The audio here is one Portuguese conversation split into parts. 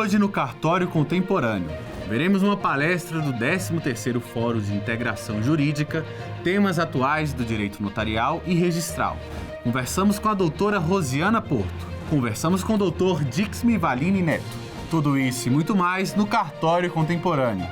Hoje no Cartório Contemporâneo, veremos uma palestra do 13º Fórum de Integração Jurídica, temas atuais do direito notarial e registral. Conversamos com a doutora Rosiana Porto. Conversamos com o doutor Dixmi Valini Neto. Tudo isso e muito mais no Cartório Contemporâneo.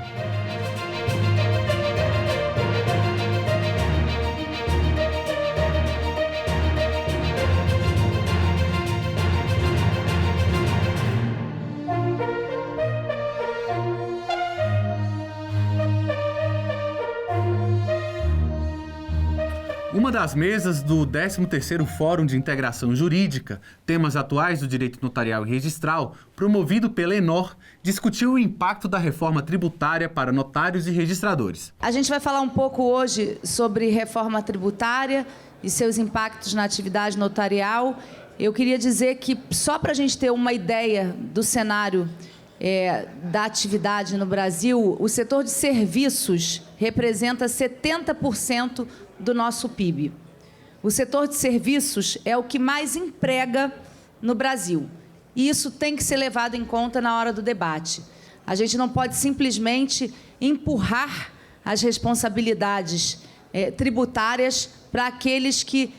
Uma das mesas do 13º Fórum de Integração Jurídica, temas atuais do direito notarial e registral, promovido pela ENOR, discutiu o impacto da reforma tributária para notários e registradores. A gente vai falar um pouco hoje sobre reforma tributária e seus impactos na atividade notarial. Eu queria dizer que, só para a gente ter uma ideia do cenário da atividade no Brasil, o setor de serviços representa 70% do nosso PIB. O setor de serviços é o que mais emprega no Brasil. E isso tem que ser levado em conta na hora do debate. A gente não pode simplesmente empurrar as responsabilidades tributárias para aqueles que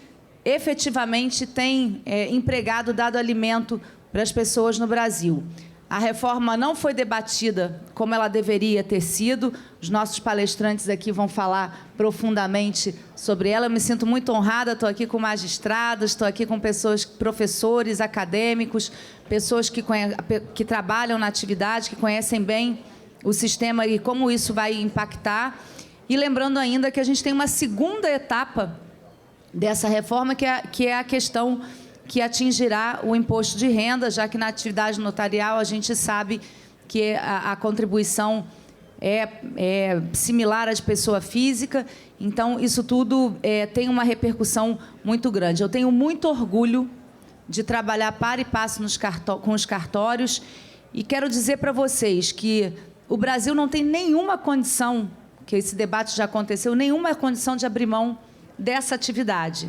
efetivamente têm empregado, dado alimento para as pessoas no Brasil. A reforma não foi debatida como ela deveria ter sido. Os nossos palestrantes aqui vão falar profundamente sobre ela. Eu me sinto muito honrada, estou aqui com magistrados, estou aqui com pessoas, professores, acadêmicos, pessoas que trabalham na atividade, que conhecem bem o sistema e como isso vai impactar. E lembrando ainda que a gente tem uma segunda etapa dessa reforma, que é a questão que atingirá o imposto de renda, já que na atividade notarial a gente sabe que a contribuição é similar à de pessoa física. Então, isso tudo tem uma repercussão muito grande. Eu tenho muito orgulho de trabalhar para e passo com os cartórios e quero dizer para vocês que o Brasil não tem nenhuma condição, que esse debate já aconteceu, nenhuma condição de abrir mão dessa atividade.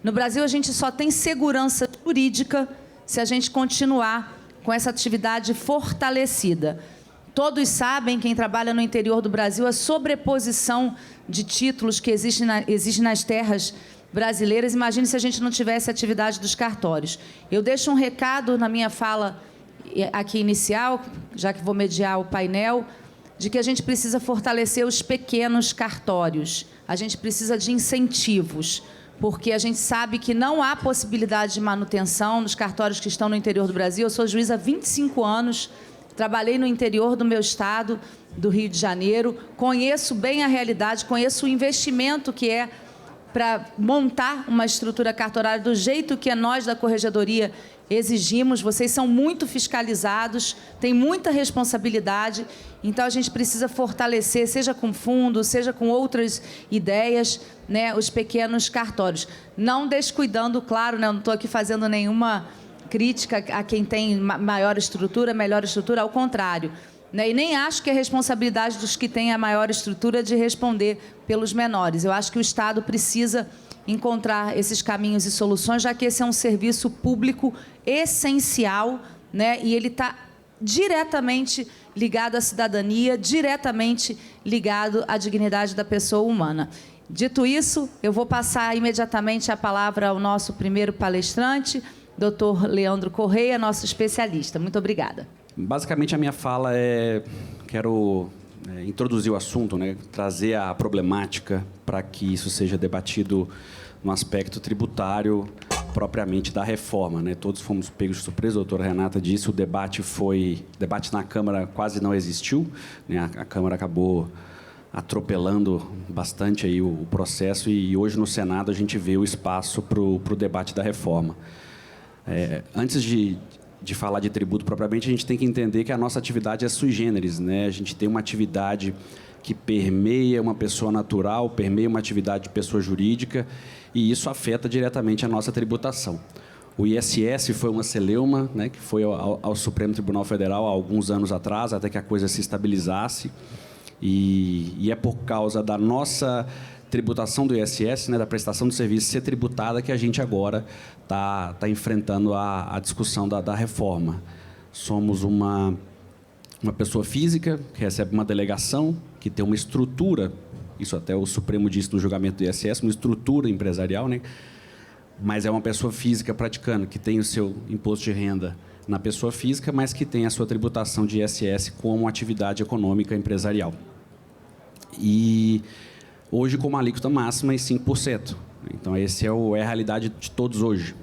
No Brasil, a gente só tem segurança jurídica se a gente continuar com essa atividade fortalecida. Todos sabem, quem trabalha no interior do Brasil, a sobreposição de títulos que existe nas terras brasileiras. Imagine se a gente não tivesse a atividade dos cartórios. Eu deixo um recado na minha fala aqui inicial, já que vou mediar o painel, de que a gente precisa fortalecer os pequenos cartórios. A gente precisa de incentivos, porque a gente sabe que não há possibilidade de manutenção nos cartórios que estão no interior do Brasil. Eu sou juíza há 25 anos, trabalhei no interior do meu estado, do Rio de Janeiro, conheço bem a realidade, conheço o investimento que é para montar uma estrutura cartorária do jeito que nós da Corregedoria exigimos. Vocês são muito fiscalizados, têm muita responsabilidade, então a gente precisa fortalecer, seja com fundo, seja com outras ideias, né, os pequenos cartórios. Não descuidando, claro, né, eu não estou aqui fazendo nenhuma crítica a quem tem maior estrutura, melhor estrutura, ao contrário. Né, e nem acho que é responsabilidade dos que têm a maior estrutura de responder pelos menores. Eu acho que o Estado precisa encontrar esses caminhos e soluções, já que esse é um serviço público essencial, né, e ele está diretamente ligado à cidadania, diretamente ligado à dignidade da pessoa humana. Dito isso, eu vou passar imediatamente a palavra ao nosso primeiro palestrante, Dr. Leandro Correia, nosso especialista. Muito obrigada. Basicamente, a minha fala quero introduzir o assunto, né, trazer a problemática para que isso seja debatido no aspecto tributário propriamente da reforma, né? Todos fomos pegos de surpresa, a doutora Renata disse, o debate na Câmara quase não existiu, né? A Câmara acabou atropelando bastante aí o processo e hoje no Senado a gente vê o espaço para o debate da reforma. Antes de falar de tributo propriamente, a gente tem que entender que a nossa atividade é sui generis, né? A gente tem uma atividade que permeia uma pessoa natural, permeia uma atividade de pessoa jurídica, e isso afeta diretamente a nossa tributação. O ISS foi uma celeuma, né, que foi ao Supremo Tribunal Federal há alguns anos atrás, até que a coisa se estabilizasse, e é por causa da nossa tributação do ISS, né, da prestação de serviço ser tributada, que a gente agora está enfrentando a discussão da reforma. Somos uma uma pessoa física que recebe uma delegação, que tem uma estrutura, isso até o Supremo disse no julgamento do ISS, uma estrutura empresarial, né? Mas é uma pessoa física praticando, que tem o seu imposto de renda na pessoa física, mas que tem a sua tributação de ISS como atividade econômica empresarial. E hoje com uma alíquota máxima em 5%. Então, essa é a realidade de todos hoje.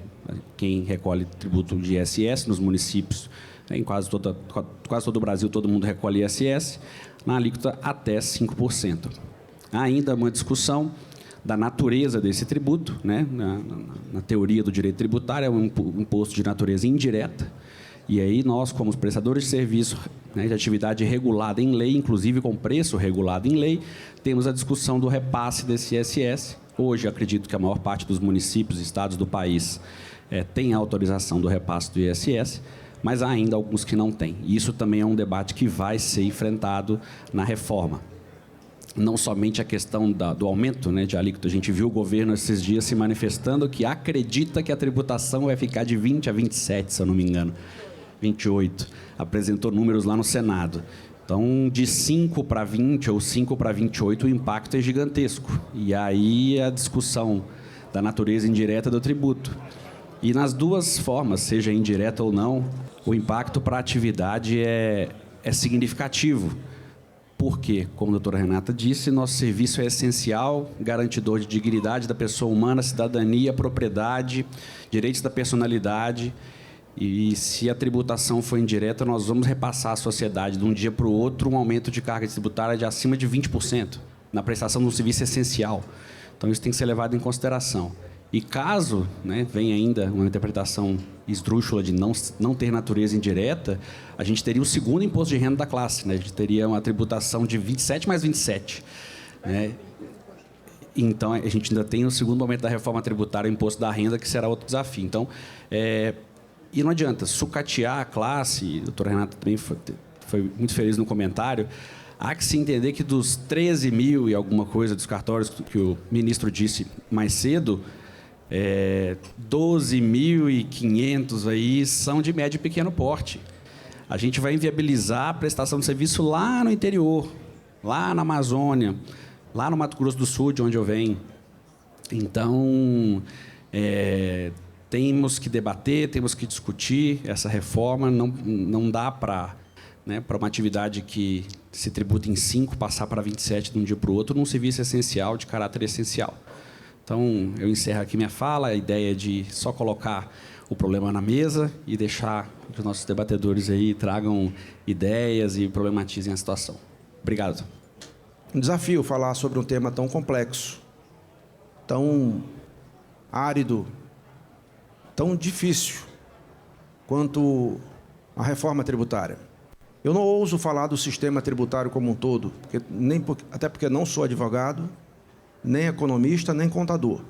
Quem recolhe tributo de ISS nos municípios, em quase todo o Brasil, todo mundo recolhe ISS, na alíquota até 5%. Há ainda uma discussão da natureza desse tributo, né? Na teoria do direito tributário, é um imposto de natureza indireta. E aí nós, como prestadores de serviço, né, de atividade regulada em lei, inclusive com preço regulado em lei, temos a discussão do repasse desse ISS. Hoje, acredito que a maior parte dos municípios e estados do país tem autorização do repasse do ISS, mas há ainda alguns que não têm. E isso também é um debate que vai ser enfrentado na reforma. Não somente a questão do aumento, né, de alíquota. A gente viu o governo esses dias se manifestando que acredita que a tributação vai ficar de 20 a 27, se eu não me engano. 28. Apresentou números lá no Senado. Então, de 5 para 20 ou 5 para 28, o impacto é gigantesco. E aí a discussão da natureza indireta do tributo. E nas duas formas, seja indireta ou não, o impacto para a atividade é significativo. Porque, como a doutora Renata disse, nosso serviço é essencial, garantidor de dignidade da pessoa humana, cidadania, propriedade, direitos da personalidade. E se a tributação for indireta, nós vamos repassar à sociedade, de um dia para o outro, um aumento de carga tributária de acima de 20% na prestação de um serviço essencial. Então, isso tem que ser levado em consideração. E caso, né, venha ainda uma interpretação esdrúxula de não ter natureza indireta, a gente teria o segundo imposto de renda da classe, né? A gente teria uma tributação de 27 mais 27. Né? Então, a gente ainda tem o segundo momento da reforma tributária, o imposto da renda, que será outro desafio. Então, e não adianta sucatear a classe, a doutora Renata também foi muito feliz no comentário, há que se entender que dos 13 mil e alguma coisa dos cartórios que o ministro disse mais cedo, 12.500 aí são de médio e pequeno porte. A gente vai inviabilizar a prestação de serviço lá no interior, lá na Amazônia, lá no Mato Grosso do Sul, de onde eu venho. Então, temos que debater, temos que discutir essa reforma. Não dá para, né, para uma atividade que se tributa em 5 passar para 27 de um dia para o outro num serviço essencial, de caráter essencial. Então, eu encerro aqui minha fala, a ideia de só colocar o problema na mesa e deixar que os nossos debatedores aí tragam ideias e problematizem a situação. Obrigado. Um desafio falar sobre um tema tão complexo, tão árido, tão difícil quanto a reforma tributária. Eu não ouso falar do sistema tributário como um todo, até porque não sou advogado, nem economista, nem contador.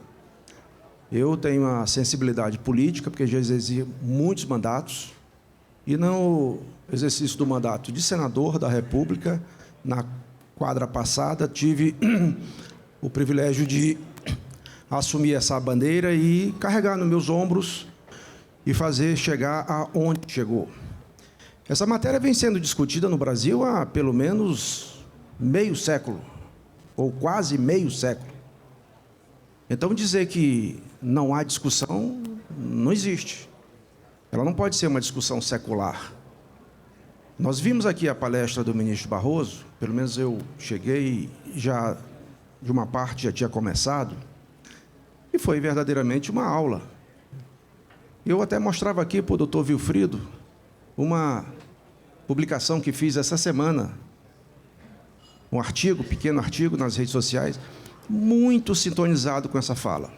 Eu tenho uma sensibilidade política, porque já exerci muitos mandatos, e no exercício do mandato de senador da República, na quadra passada, tive o privilégio de assumir essa bandeira e carregar nos meus ombros e fazer chegar aonde chegou. Essa matéria vem sendo discutida no Brasil há pelo menos meio século, ou quase meio século. Então, dizer que não há discussão, não existe. Ela não pode ser uma discussão secular. Nós vimos aqui a palestra do ministro Barroso, pelo menos eu cheguei, já de uma parte já tinha começado, e foi verdadeiramente uma aula. Eu até mostrava aqui para o doutor Wilfrido uma publicação que fiz essa semana, um artigo, pequeno artigo nas redes sociais, muito sintonizado com essa fala.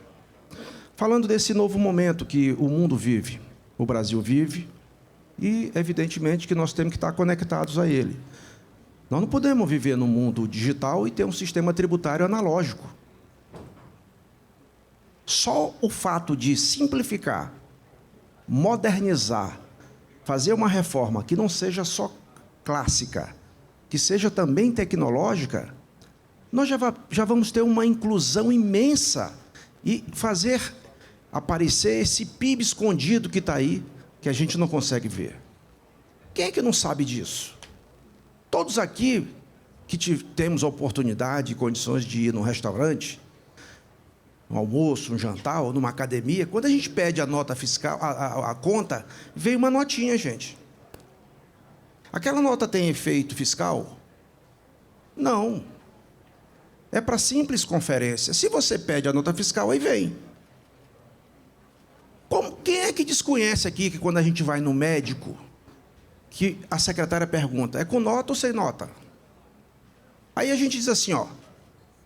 Falando desse novo momento que o mundo vive, o Brasil vive, e, evidentemente, que nós temos que estar conectados a ele. Nós não podemos viver no mundo digital e ter um sistema tributário analógico. Só o fato de simplificar, modernizar, fazer uma reforma que não seja só clássica, que seja também tecnológica, nós já vamos ter uma inclusão imensa e fazer aparecer esse PIB escondido que está aí, que a gente não consegue ver. Quem é que não sabe disso? Todos aqui que temos a oportunidade e condições de ir num restaurante, um almoço, um jantar ou numa academia, quando a gente pede a nota fiscal, a conta, vem uma notinha, gente. Aquela nota tem efeito fiscal? Não. É para simples conferência. Se você pede a nota fiscal, aí vem. Quem é que desconhece aqui que quando a gente vai no médico, que a secretária pergunta, é com nota ou sem nota? Aí a gente diz assim, ó,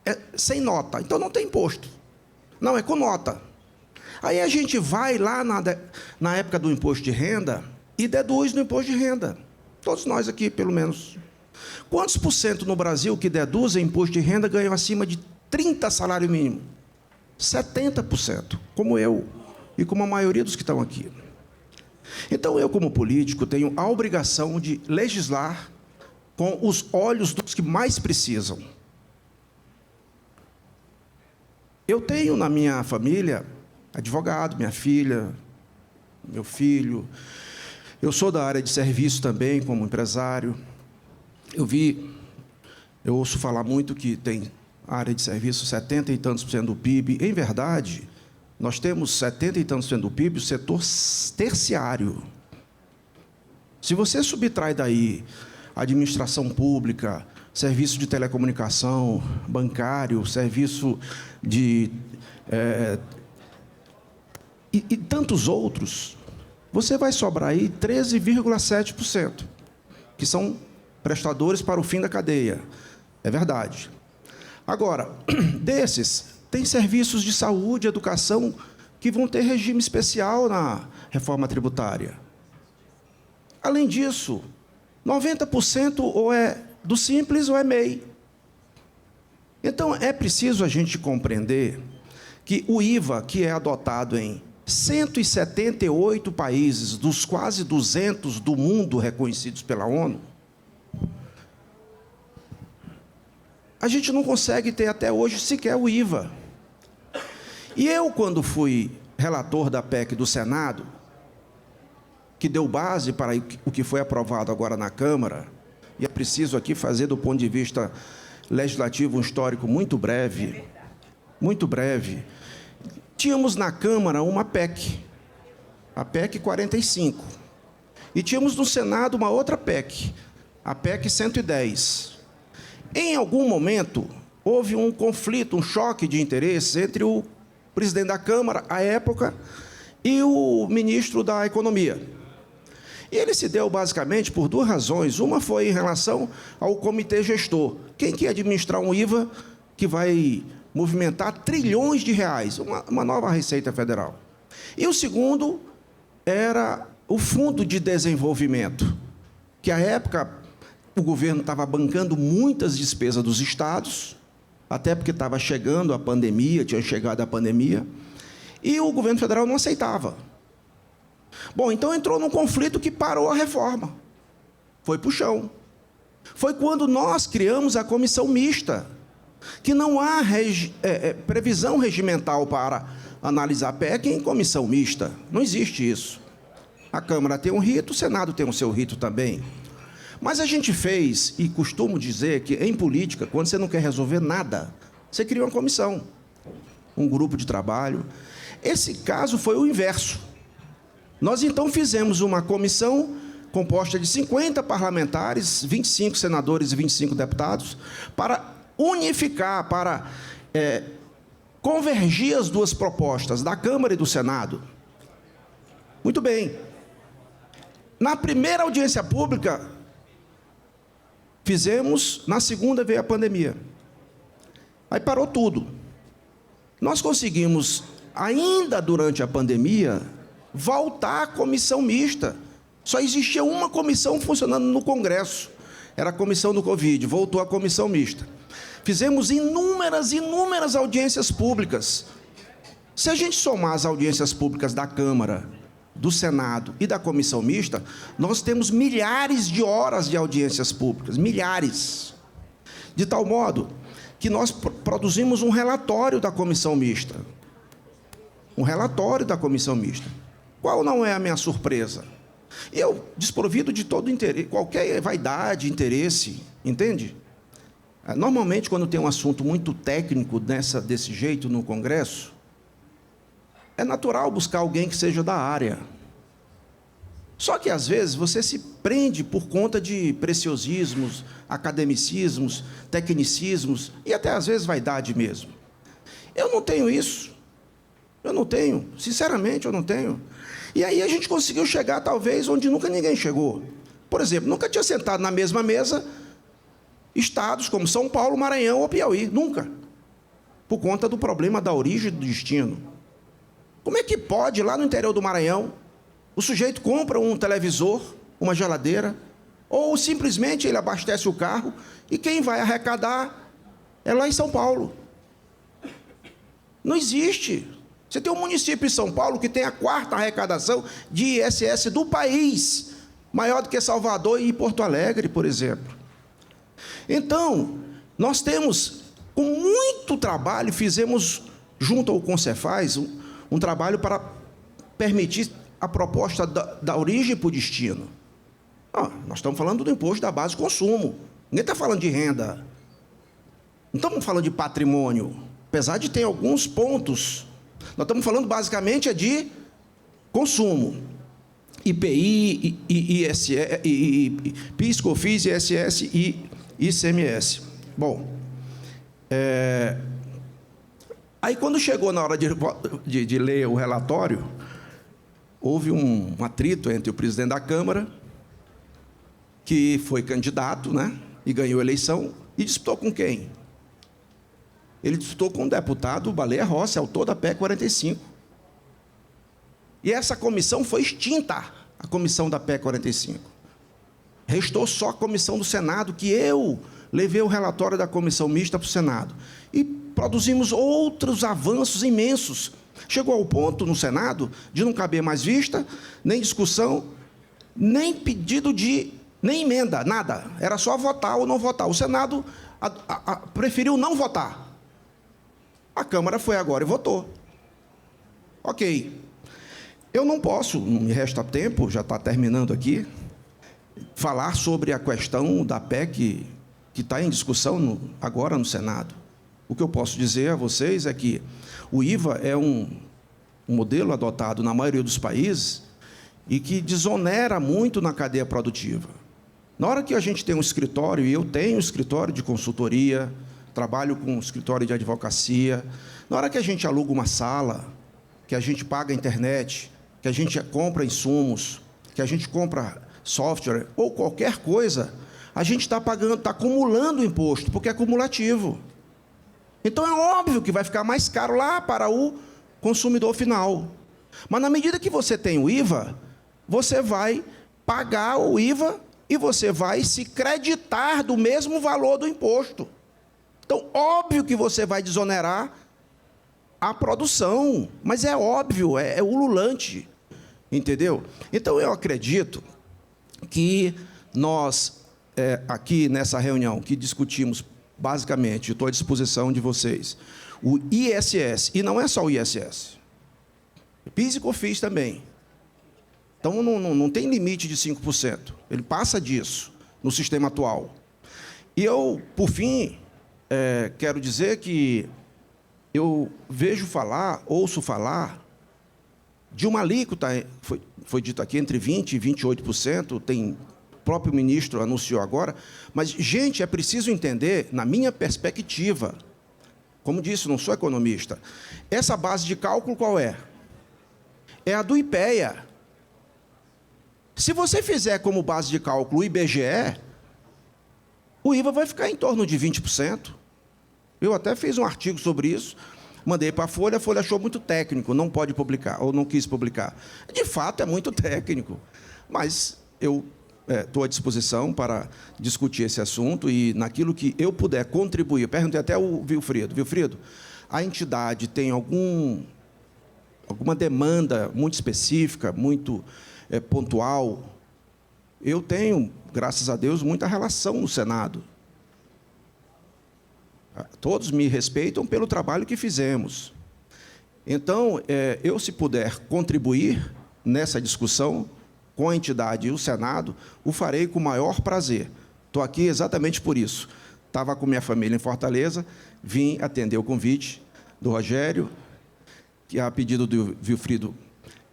é sem nota, então não tem imposto. Não, é com nota. Aí a gente vai lá na época do imposto de renda e deduz no imposto de renda. Todos nós aqui, pelo menos. Quantos por cento no Brasil que deduzem imposto de renda ganham acima de 30 salário mínimo? 70%, como eu e como a maioria dos que estão aqui. Então, eu, como político, tenho a obrigação de legislar com os olhos dos que mais precisam. Eu tenho na minha família advogado, minha filha, meu filho. Eu sou da área de serviço também, como empresário. Eu ouço falar muito que tem área de serviço 70 e tantos por cento do PIB. Em verdade, nós temos 70 e tantos por cento do PIB, o setor terciário. Se você subtrai daí administração pública, serviço de telecomunicação, bancário, serviço de... e tantos outros, você vai sobrar aí 13,7%, que são prestadores para o fim da cadeia. É verdade. Agora, desses, tem serviços de saúde, educação, que vão ter regime especial na reforma tributária. Além disso, 90% ou é do Simples ou é MEI. Então, é preciso a gente compreender que o IVA, que é adotado em 178 países, dos quase 200 do mundo reconhecidos pela ONU, a gente não consegue ter até hoje sequer o IVA. E eu, quando fui relator da PEC do Senado, que deu base para o que foi aprovado agora na Câmara, e é preciso aqui fazer, do ponto de vista legislativo, um histórico muito breve, tínhamos na Câmara uma PEC, a PEC 45, e tínhamos no Senado uma outra PEC, a PEC 110. Em algum momento, houve um conflito, um choque de interesses entre o presidente da Câmara, à época, e o ministro da Economia. E ele se deu, basicamente, por duas razões. Uma foi em relação ao comitê gestor. Quem quer administrar um IVA que vai movimentar trilhões de reais, uma nova Receita Federal. E o segundo era o Fundo de Desenvolvimento, que, à época, o governo estava bancando muitas despesas dos estados, até porque estava chegando a pandemia, tinha chegado a pandemia, e o governo federal não aceitava. Bom, então entrou num conflito que parou a reforma. Foi para o chão. Foi quando nós criamos a comissão mista, que não há previsão regimental para analisar a PEC em comissão mista. Não existe isso. A Câmara tem um rito, o Senado tem o seu rito também. Mas a gente fez, e costumo dizer que, em política, quando você não quer resolver nada, você cria uma comissão, um grupo de trabalho. Esse caso foi o inverso. Nós, então, fizemos uma comissão composta de 50 parlamentares, 25 senadores e 25 deputados, para unificar, para convergir as duas propostas, da Câmara e do Senado. Muito bem. Na primeira audiência pública, fizemos, na segunda veio a pandemia. Aí parou tudo. Nós conseguimos, ainda durante a pandemia, voltar à comissão mista. Só existia uma comissão funcionando no Congresso. Era a comissão do Covid, voltou à comissão mista. Fizemos inúmeras audiências públicas. Se a gente somar as audiências públicas da Câmara, do Senado e da comissão mista, nós temos milhares de horas de audiências públicas, milhares. De tal modo que nós produzimos um relatório da comissão mista. Um relatório da comissão mista. Qual não é a minha surpresa? Eu, desprovido de todo interesse, qualquer vaidade, interesse, entende? Normalmente, quando tem um assunto muito técnico desse jeito no Congresso, é natural buscar alguém que seja da área. Só que, às vezes, você se prende por conta de preciosismos, academicismos, tecnicismos e até, às vezes, vaidade mesmo. Eu não tenho isso. Eu não tenho. Sinceramente, eu não tenho. E aí a gente conseguiu chegar, talvez, onde nunca ninguém chegou. Por exemplo, nunca tinha sentado na mesma mesa estados como São Paulo, Maranhão ou Piauí. Nunca. Por conta do problema da origem e do destino. Como é que pode, lá no interior do Maranhão, o sujeito compra um televisor, uma geladeira, ou simplesmente ele abastece o carro e quem vai arrecadar é lá em São Paulo? Não existe. Você tem um município em São Paulo que tem a 4ª arrecadação de ISS do país, maior do que Salvador e Porto Alegre, por exemplo. Então, nós temos, com muito trabalho, fizemos, junto ao Concefaz, um trabalho para permitir a proposta da origem para o destino. Nós estamos falando do imposto da base de consumo. Ninguém está falando de renda. Não estamos falando de patrimônio, apesar de ter alguns pontos. Nós estamos falando basicamente de consumo. IPI, PIS, COFINS, ISS e ICMS. Bom, aí quando chegou na hora de ler o relatório, houve um atrito entre o presidente da Câmara, que foi candidato, né, e ganhou a eleição, e disputou com quem? Ele disputou com o deputado Baleia Rossi, autor da PEC 45. E essa comissão foi extinta, a comissão da PEC 45. Restou só a comissão do Senado, que eu levei o relatório da comissão mista para o Senado. E produzimos outros avanços imensos. Chegou ao ponto, no Senado, de não caber mais vista, nem discussão, nem pedido nem emenda, nada. Era só votar ou não votar. O Senado preferiu não votar. A Câmara foi agora e votou. Ok. Eu não posso, não me resta tempo, já está terminando aqui, falar sobre a questão da PEC que está em discussão agora no Senado. O que eu posso dizer a vocês é que o IVA é um modelo adotado na maioria dos países e que desonera muito na cadeia produtiva. Na hora que a gente tem um escritório, e eu tenho um escritório de consultoria, trabalho com um escritório de advocacia, na hora que a gente aluga uma sala, que a gente paga a internet, que a gente compra insumos, que a gente compra software ou qualquer coisa, a gente está pagando, está acumulando o imposto, porque é acumulativo. Então, é óbvio que vai ficar mais caro lá para o consumidor final. Mas, na medida que você tem o IVA, você vai pagar o IVA e você vai se creditar do mesmo valor do imposto. Então, óbvio que você vai desonerar a produção, mas é óbvio, é ululante, entendeu? Então, eu acredito que nós, aqui nessa reunião, que discutimos basicamente, estou à disposição de vocês, o ISS, e não é só o ISS, PIS e COFINS também. Então, não tem limite de 5%. Ele passa disso no sistema atual. E eu, por fim, quero dizer que eu ouço falar de uma alíquota, foi dito aqui, entre 20% e 28%, o próprio ministro anunciou agora, mas, gente, é preciso entender, na minha perspectiva, como disse, não sou economista, essa base de cálculo qual é? É a do IPEA. Se você fizer como base de cálculo o IBGE, o IVA vai ficar em torno de 20%. Eu até fiz um artigo sobre isso, mandei para a Folha achou muito técnico, não pode publicar, ou não quis publicar. De fato, é muito técnico, mas eu estou à disposição para discutir esse assunto e, naquilo que eu puder contribuir, eu perguntei até ao Wilfrido, a entidade tem alguma demanda muito específica, muito pontual? Eu tenho, graças a Deus, muita relação no Senado. Todos me respeitam pelo trabalho que fizemos. Então, eu, se puder contribuir nessa discussão, com a entidade e o Senado, o farei com o maior prazer. Estou aqui exatamente por isso. Estava com minha família em Fortaleza, vim atender o convite do Rogério, que a pedido do Wilfrido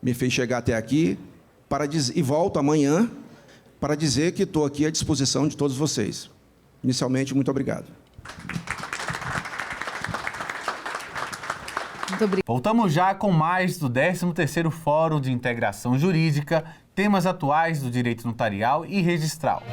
me fez chegar até aqui, e volto amanhã para dizer que estou aqui à disposição de todos vocês. Inicialmente, muito obrigado. Muito obrigada. Voltamos já com mais do 13º Fórum de Integração Jurídica, temas atuais do direito notarial e registral.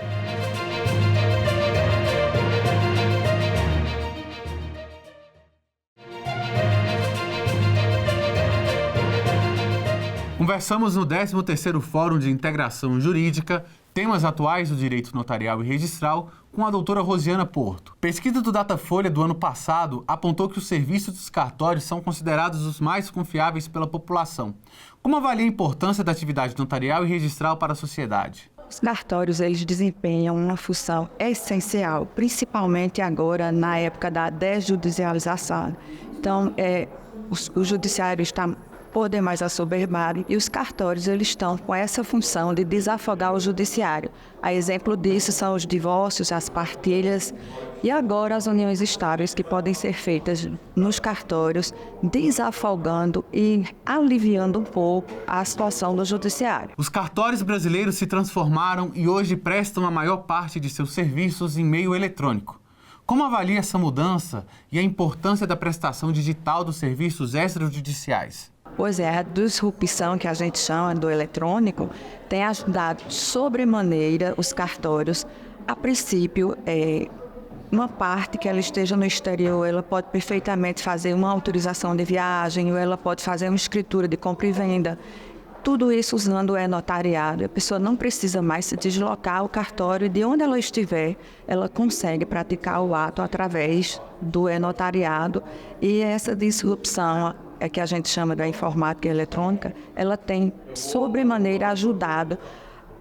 Conversamos no 13º Fórum de Integração Jurídica, temas atuais do direito notarial e registral, com a doutora Rosiana Porto. Pesquisa do Datafolha do ano passado apontou que os serviços dos cartórios são considerados os mais confiáveis pela população. Como avalia a importância da atividade notarial e registral para a sociedade? Os cartórios, eles desempenham uma função essencial, principalmente agora na época da desjudicialização. Então, o judiciário está por demais assoberbado, e os cartórios eles estão com essa função de desafogar o judiciário. A exemplo disso são os divórcios, as partilhas e agora as uniões estáveis que podem ser feitas nos cartórios, desafogando e aliviando um pouco a situação do judiciário. Os cartórios brasileiros se transformaram e hoje prestam a maior parte de seus serviços em meio eletrônico. Como avalia essa mudança e a importância da prestação digital dos serviços extrajudiciais? Pois é, a disrupção que a gente chama do eletrônico tem ajudado sobremaneira os cartórios. A princípio, uma parte que ela esteja no exterior, ela pode perfeitamente fazer uma autorização de viagem, ou ela pode fazer uma escritura de compra e venda. Tudo isso usando o e-notariado. A pessoa não precisa mais se deslocar ao cartório. De onde ela estiver, ela consegue praticar o ato através do e-notariado. E essa disrupção que a gente chama da informática eletrônica, ela tem sobremaneira ajudado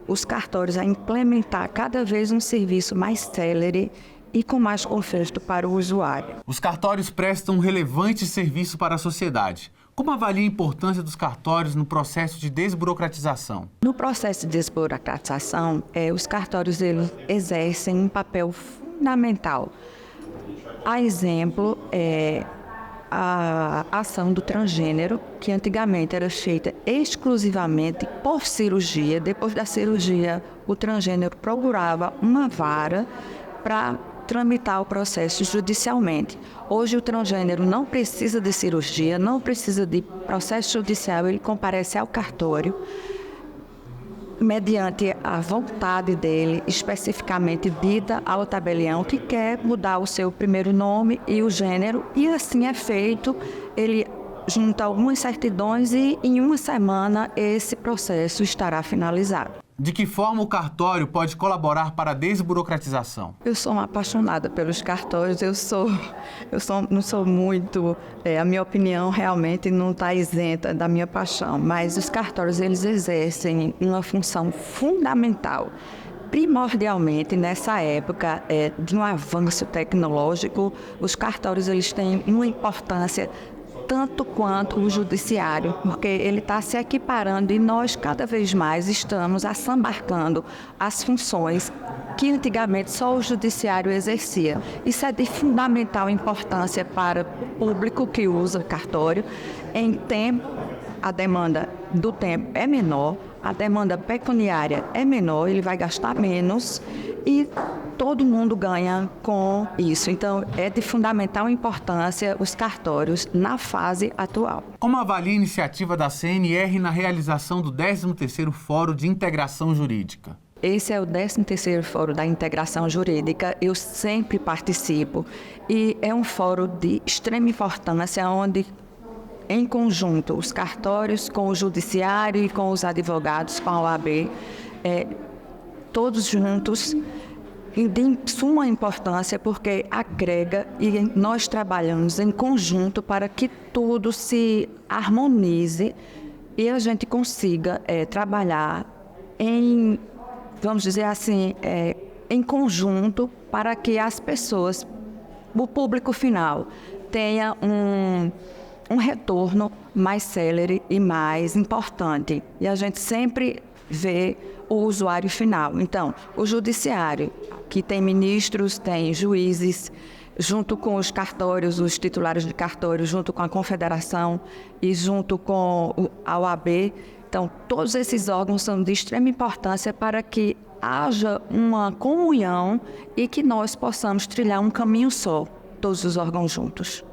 os cartórios a implementar cada vez um serviço mais célere e com mais conforto para o usuário. Os cartórios prestam um relevante serviço para a sociedade. Como avalia a importância dos cartórios no processo de desburocratização? No processo de desburocratização, os cartórios eles exercem um papel fundamental. A exemplo, a ação do transgênero, que antigamente era feita exclusivamente por cirurgia. Depois da cirurgia, o transgênero procurava uma vara para tramitar o processo judicialmente. Hoje o transgênero não precisa de cirurgia, não precisa de processo judicial, ele comparece ao cartório, mediante a vontade dele, especificamente dita ao tabelião, que quer mudar o seu primeiro nome e o gênero, e assim é feito. Ele junta algumas certidões e em uma semana esse processo estará finalizado. De que forma o cartório pode colaborar para a desburocratização? Eu sou uma apaixonada pelos cartórios, não sou muito, a minha opinião realmente não está isenta da minha paixão, mas os cartórios eles exercem uma função fundamental. Primordialmente, nessa época de um avanço tecnológico, os cartórios eles têm uma importância tanto quanto o judiciário, porque ele está se equiparando e nós cada vez mais estamos assambarcando as funções que antigamente só o judiciário exercia. Isso é de fundamental importância para o público que usa o cartório. Em tempo, a demanda do tempo é menor, a demanda pecuniária é menor, ele vai gastar menos e todo mundo ganha com isso. Então, é de fundamental importância os cartórios na fase atual. Como avalia a iniciativa da CNR na realização do 13º Fórum de Integração Jurídica? Esse é o 13º Fórum da Integração Jurídica. Eu sempre participo e é um fórum de extrema importância, onde em conjunto os cartórios com o judiciário e com os advogados, com a OAB, todos juntos, de suma importância, porque agrega e nós trabalhamos em conjunto para que tudo se harmonize e a gente consiga trabalhar em, vamos dizer assim, em conjunto para que as pessoas, o público final, tenha um retorno mais célere e mais importante. E a gente sempre vê o usuário final. Então, o judiciário, que tem ministros, tem juízes, junto com os cartórios, os titulares de cartório, junto com a confederação e junto com a OAB. Então, todos esses órgãos são de extrema importância para que haja uma comunhão e que nós possamos trilhar um caminho só, todos os órgãos juntos.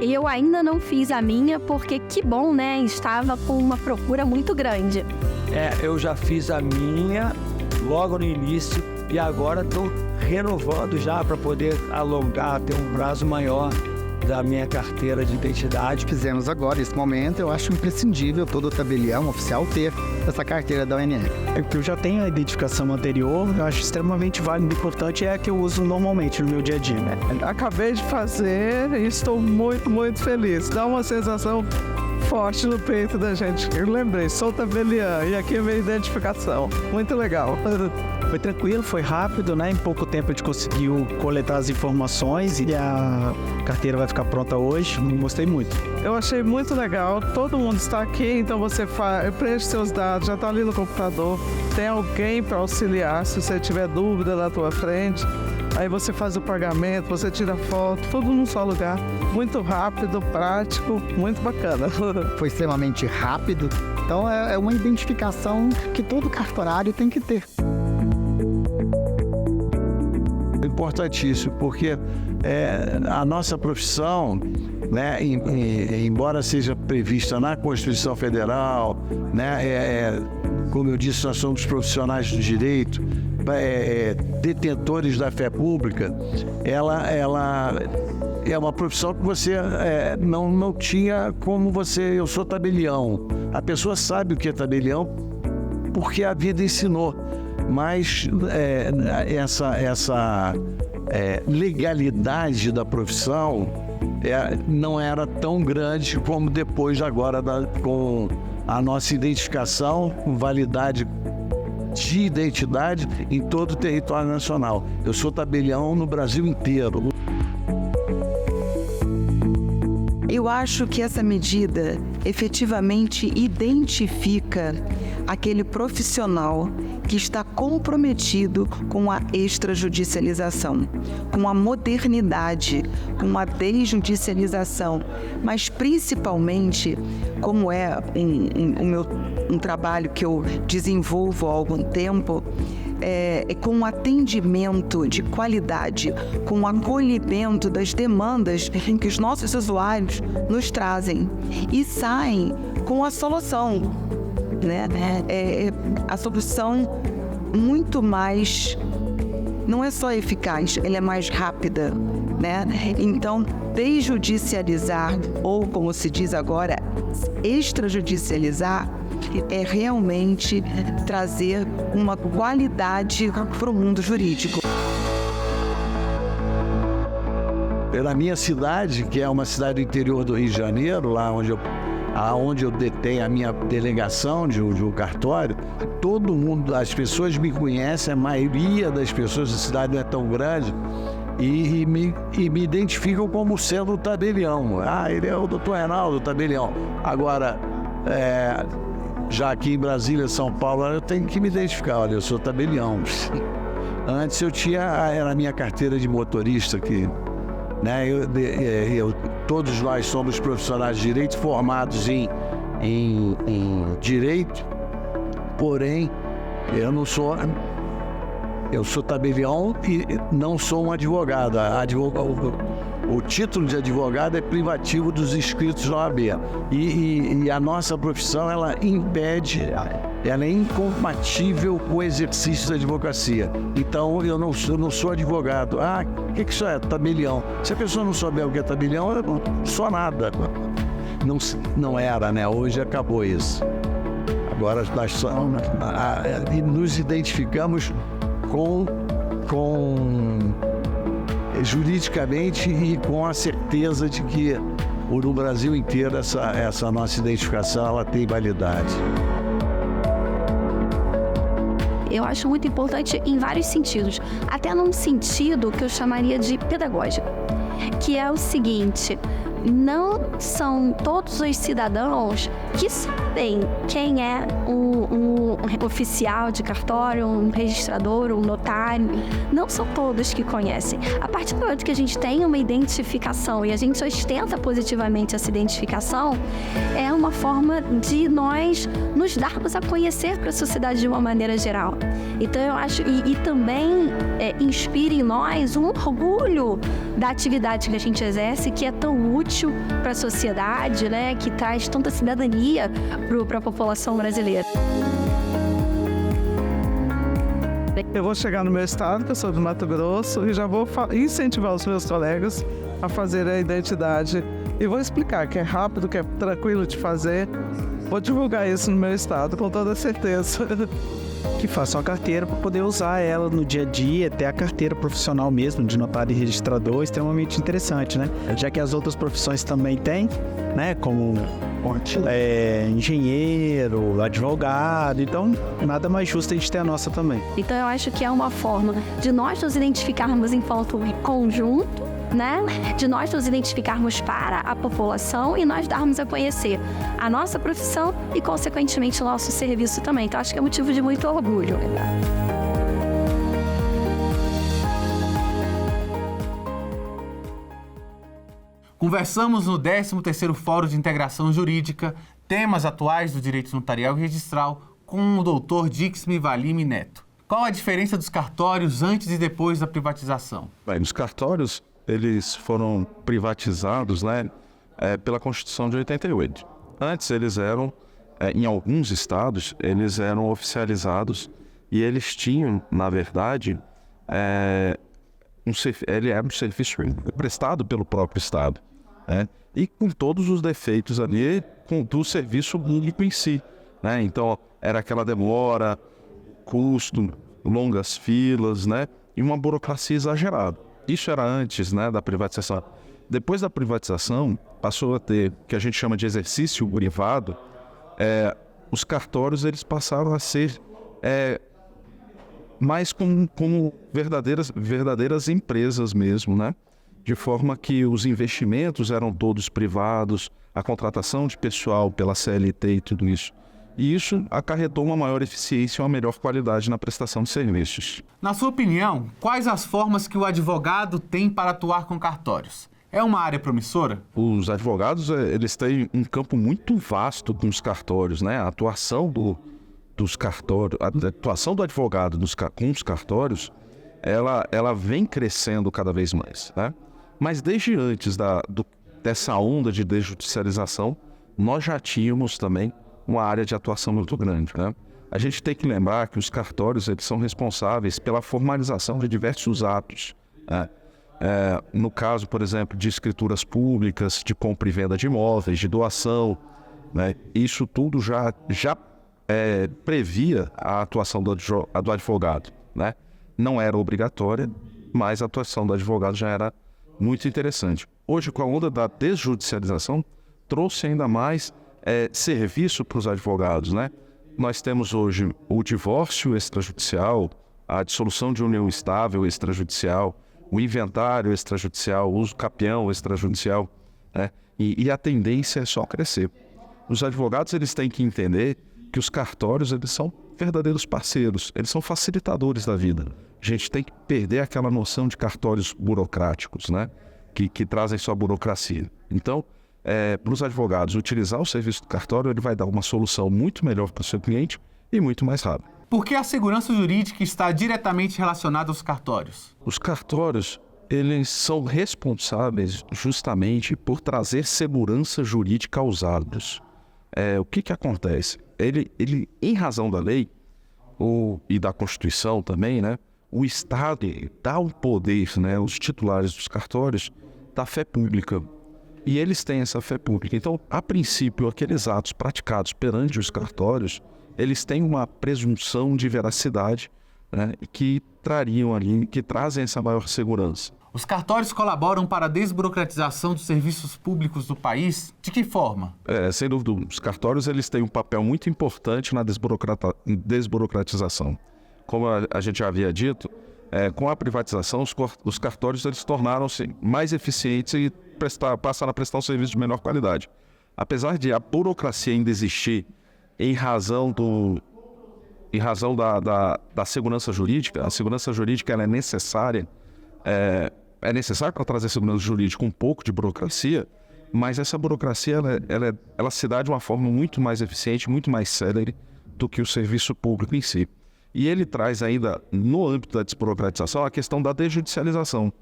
Eu ainda não fiz a minha porque, que bom, né? Estava com uma procura muito grande. Eu já fiz a minha logo no início e agora estou renovando já para poder alongar, ter um prazo maior da minha carteira de identidade. Fizemos agora, nesse momento, eu acho imprescindível todo tabelião oficial ter essa carteira da ONR. Eu já tenho a identificação anterior, eu acho extremamente válido e importante, é a que eu uso normalmente no meu dia a dia. Acabei de fazer e estou muito, muito feliz. Dá uma sensação forte no peito da gente. Eu lembrei, sou tabeliã e aqui é minha identificação. Muito legal. Foi tranquilo, foi rápido, né? Em pouco tempo a gente conseguiu coletar as informações e a carteira vai ficar pronta hoje. Gostei muito. Eu achei muito legal. Todo mundo está aqui, então você preenche seus dados, já está ali no computador. Tem alguém para auxiliar se você tiver dúvida na tua frente. Aí você faz o pagamento, você tira foto, tudo num só lugar. Muito rápido, prático, muito bacana. Foi extremamente rápido, então é uma identificação que todo cartorário tem que ter. Importantíssimo, porque a nossa profissão, né, embora seja prevista na Constituição Federal, né, como eu disse, nós somos profissionais do direito, detentores da fé pública, ela é uma profissão que você não tinha como eu sou tabelião. A pessoa sabe o que é tabelião porque a vida ensinou, mas essa legalidade da profissão não era tão grande como depois agora com a nossa identificação, com validade de identidade em todo o território nacional. Eu sou tabelião no Brasil inteiro. Eu acho que essa medida efetivamente identifica aquele profissional que está comprometido com a extrajudicialização, com a modernidade, com a desjudicialização, mas principalmente, como é um trabalho que eu desenvolvo há algum tempo, com um atendimento de qualidade, com o acolhimento das demandas que os nossos usuários nos trazem e saem com a solução, né? A solução muito mais, não é só eficaz, ela é mais rápida, né? Então, desjudicializar, ou como se diz agora, extrajudicializar, é realmente trazer uma qualidade para o mundo jurídico. Na minha cidade, que é uma cidade do interior do Rio de Janeiro, lá onde eu detenho a minha delegação de um cartório, todo mundo, as pessoas me conhecem, a maioria das pessoas da cidade não é tão grande, e me identificam como sendo o tabelião. Ele é o doutor Reinaldo, tabelião. Agora, já aqui em Brasília, São Paulo, eu tenho que me identificar, olha, eu sou tabelião. Antes era a minha carteira de motorista que, né, todos nós somos profissionais de direito formados em direito, porém eu sou tabelião e não sou um advogado. O título de advogado é privativo dos inscritos na OAB. E a nossa profissão, ela é incompatível com o exercício da advocacia. Então, eu não sou advogado. O que isso é? Tabelião. Se a pessoa não souber o que é tabelião, eu não sou nada. Não era, né? Hoje acabou isso. Agora nós nos identificamos com juridicamente e com a certeza de que no Brasil inteiro essa nossa identificação ela tem validade. Eu acho muito importante em vários sentidos, até num sentido que eu chamaria de pedagógico, que é o seguinte: não são todos os cidadãos que sabem quem é um oficial de cartório, um registrador, um notário. Não são todos que conhecem. A partir do momento que a gente tem uma identificação e a gente ostenta positivamente essa identificação, é uma forma de nós nos darmos a conhecer para a sociedade de uma maneira geral. Então eu acho, e também inspira em nós um orgulho da atividade que a gente exerce, que é tão útil para a sociedade, né, que traz tanta cidadania para a população brasileira. Eu vou chegar no meu estado, que eu sou do Mato Grosso, e já vou incentivar os meus colegas a fazer a identidade. E vou explicar que é rápido, que é tranquilo de fazer. Vou divulgar isso no meu estado, com toda certeza. Que façam a carteira para poder usar ela no dia a dia, até a carteira profissional mesmo, de notário e registrador, extremamente interessante, né? Já que as outras profissões também têm, né? Como engenheiro, advogado, então nada mais justo a gente ter a nossa também. Então eu acho que é uma forma de nós nos identificarmos em conjunto, né? De nós nos identificarmos para a população e nós darmos a conhecer a nossa profissão e, consequentemente, o nosso serviço também. Então, acho que é motivo de muito orgulho. Conversamos no 13º Fórum de Integração Jurídica, temas atuais do direito notarial e registral, com o Dr. Dixmi Valim Neto. Qual a diferença dos cartórios antes e depois da privatização? Bem, os cartórios, eles foram privatizados, né, pela Constituição de 88. Antes eles eram, em alguns estados, eles eram oficializados e eles tinham, na verdade, ele era um serviço prestado pelo próprio estado, né, e com todos os defeitos ali do serviço público em si, né? Então era aquela demora, custo, longas filas, né, e uma burocracia exagerada. Isso era antes, né, da privatização. Depois da privatização, passou a ter o que a gente chama de exercício privado. Os cartórios eles passaram a ser mais como verdadeiras empresas mesmo, né? De forma que os investimentos eram todos privados, a contratação de pessoal pela CLT e tudo isso. E isso acarretou uma maior eficiência e uma melhor qualidade na prestação de serviços. Na sua opinião, quais as formas que o advogado tem para atuar com cartórios? É uma área promissora? Os advogados eles têm um campo muito vasto com os cartórios, né? A atuação dos cartórios, a atuação do advogado com os cartórios, ela vem crescendo cada vez mais, né? Mas desde antes dessa onda de desjudicialização, nós já tínhamos também uma área de atuação muito grande, né? A gente tem que lembrar que os cartórios eles são responsáveis pela formalização de diversos atos, né? No caso, por exemplo, de escrituras públicas, de compra e venda de imóveis, de doação, né? Isso tudo já previa a atuação do advogado, né? Não era obrigatória, mas a atuação do advogado já era muito interessante. Hoje, com a onda da desjudicialização, trouxe ainda mais serviço para os advogados, né? Nós temos hoje o divórcio extrajudicial, a dissolução de união estável extrajudicial, o inventário extrajudicial, o uso capião extrajudicial, né? E a tendência é só crescer. Os advogados eles têm que entender que os cartórios eles são verdadeiros parceiros, eles são facilitadores da vida. A gente tem que perder aquela noção de cartórios burocráticos, né? Que trazem só burocracia. Então, para os advogados, utilizar o serviço do cartório ele vai dar uma solução muito melhor para o seu cliente e muito mais rápido. Por que a segurança jurídica está diretamente relacionada aos cartórios? Os cartórios eles são responsáveis justamente por trazer segurança jurídica aos autos. O que acontece? Ele, em razão da lei e da Constituição também, né, o Estado dá o poder, né, os titulares dos cartórios, da fé pública. E eles têm essa fé pública. Então, a princípio, aqueles atos praticados perante os cartórios, eles têm uma presunção de veracidade, né, que trazem essa maior segurança. Os cartórios colaboram para a desburocratização dos serviços públicos do país? De que forma? Sem dúvida, os cartórios eles têm um papel muito importante na desburocratização. Como a gente já havia dito, com a privatização, os cartórios eles tornaram-se mais eficientes e passaram a prestar um serviço de menor qualidade. Apesar de a burocracia ainda existir em razão da segurança jurídica, a segurança jurídica ela é necessária, é necessário para trazer segurança jurídica um pouco de burocracia, mas essa burocracia ela se dá de uma forma muito mais eficiente, muito mais célere do que o serviço público em si. E ele traz ainda, no âmbito da desburocratização, a questão da desjudicialização,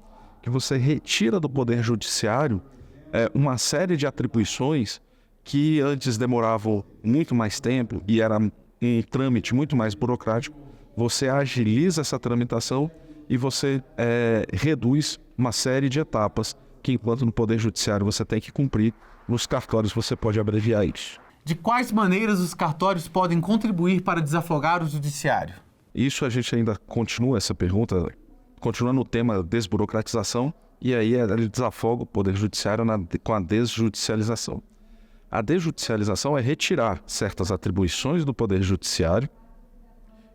que você retira do Poder Judiciário uma série de atribuições que antes demoravam muito mais tempo e era um trâmite muito mais burocrático. Você agiliza essa tramitação e você reduz uma série de etapas que, enquanto no Poder Judiciário você tem que cumprir, nos cartórios você pode abreviar isso. De quais maneiras os cartórios podem contribuir para desafogar o judiciário? Isso a gente ainda continua essa pergunta, continua no tema desburocratização, e aí ele desafoga o Poder Judiciário com a desjudicialização. A desjudicialização é retirar certas atribuições do Poder Judiciário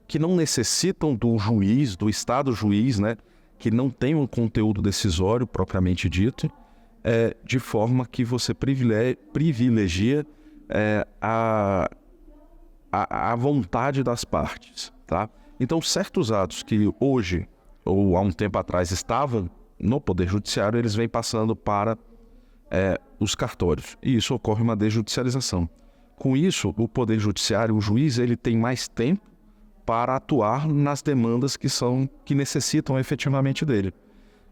que não necessitam do juiz, do Estado juiz, né, que não tem um conteúdo decisório propriamente dito, de forma que você privilegia a vontade das partes, tá? Então, certos atos que hoje, ou há um tempo atrás, estavam no Poder Judiciário, eles vêm passando para os cartórios. E isso ocorre uma desjudicialização. Com isso, o Poder Judiciário, o juiz, ele tem mais tempo para atuar nas demandas que necessitam efetivamente dele.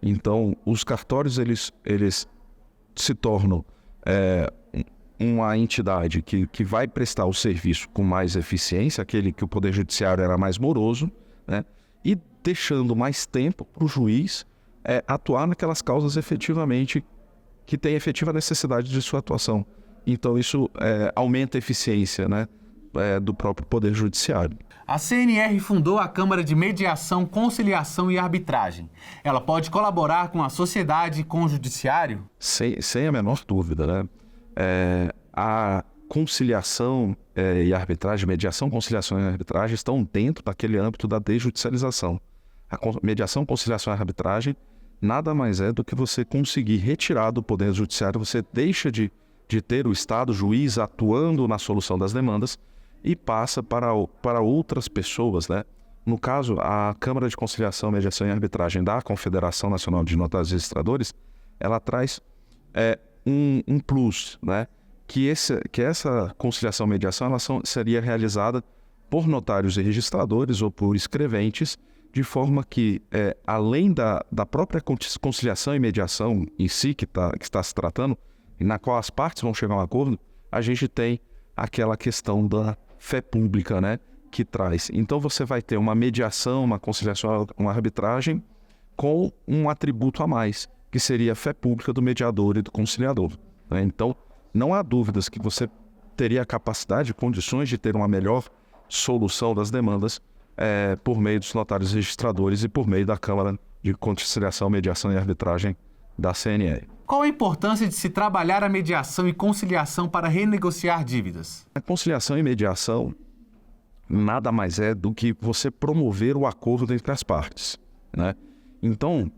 Então, os cartórios, eles se tornam uma entidade que vai prestar o serviço com mais eficiência, aquele que o Poder Judiciário era mais moroso, né? E deixando mais tempo para o juiz atuar naquelas causas efetivamente que têm efetiva necessidade de sua atuação. Então isso aumenta a eficiência, né, do próprio Poder Judiciário. A CNR fundou a Câmara de Mediação, Conciliação e Arbitragem. Ela pode colaborar com a sociedade e com o judiciário? Sem a menor dúvida, né? A conciliação e arbitragem, mediação, conciliação e arbitragem estão dentro daquele âmbito da desjudicialização. A mediação, conciliação e arbitragem nada mais é do que você conseguir retirar do Poder Judiciário, você deixa de ter o Estado juiz atuando na solução das demandas e passa para outras pessoas, né? No caso, a Câmara de Conciliação, Mediação e Arbitragem da Confederação Nacional de Notários e Registradores, ela traz um plus, né? Que essa conciliação e mediação seria realizada por notários e registradores ou por escreventes, de forma que, além da própria conciliação e mediação em si, que está se tratando, e na qual as partes vão chegar a um acordo, a gente tem aquela questão da fé pública, né, que traz. Então você vai ter uma mediação, uma conciliação, uma arbitragem com um atributo a mais, que seria a fé pública do mediador e do conciliador, né? Então, não há dúvidas que você teria a capacidade, condições de ter uma melhor solução das demandas por meio dos notários registradores e por meio da Câmara de Conciliação, Mediação e Arbitragem da CNR. Qual a importância de se trabalhar a mediação e conciliação para renegociar dívidas? A conciliação e mediação nada mais é do que você promover o acordo entre as partes, né? Então,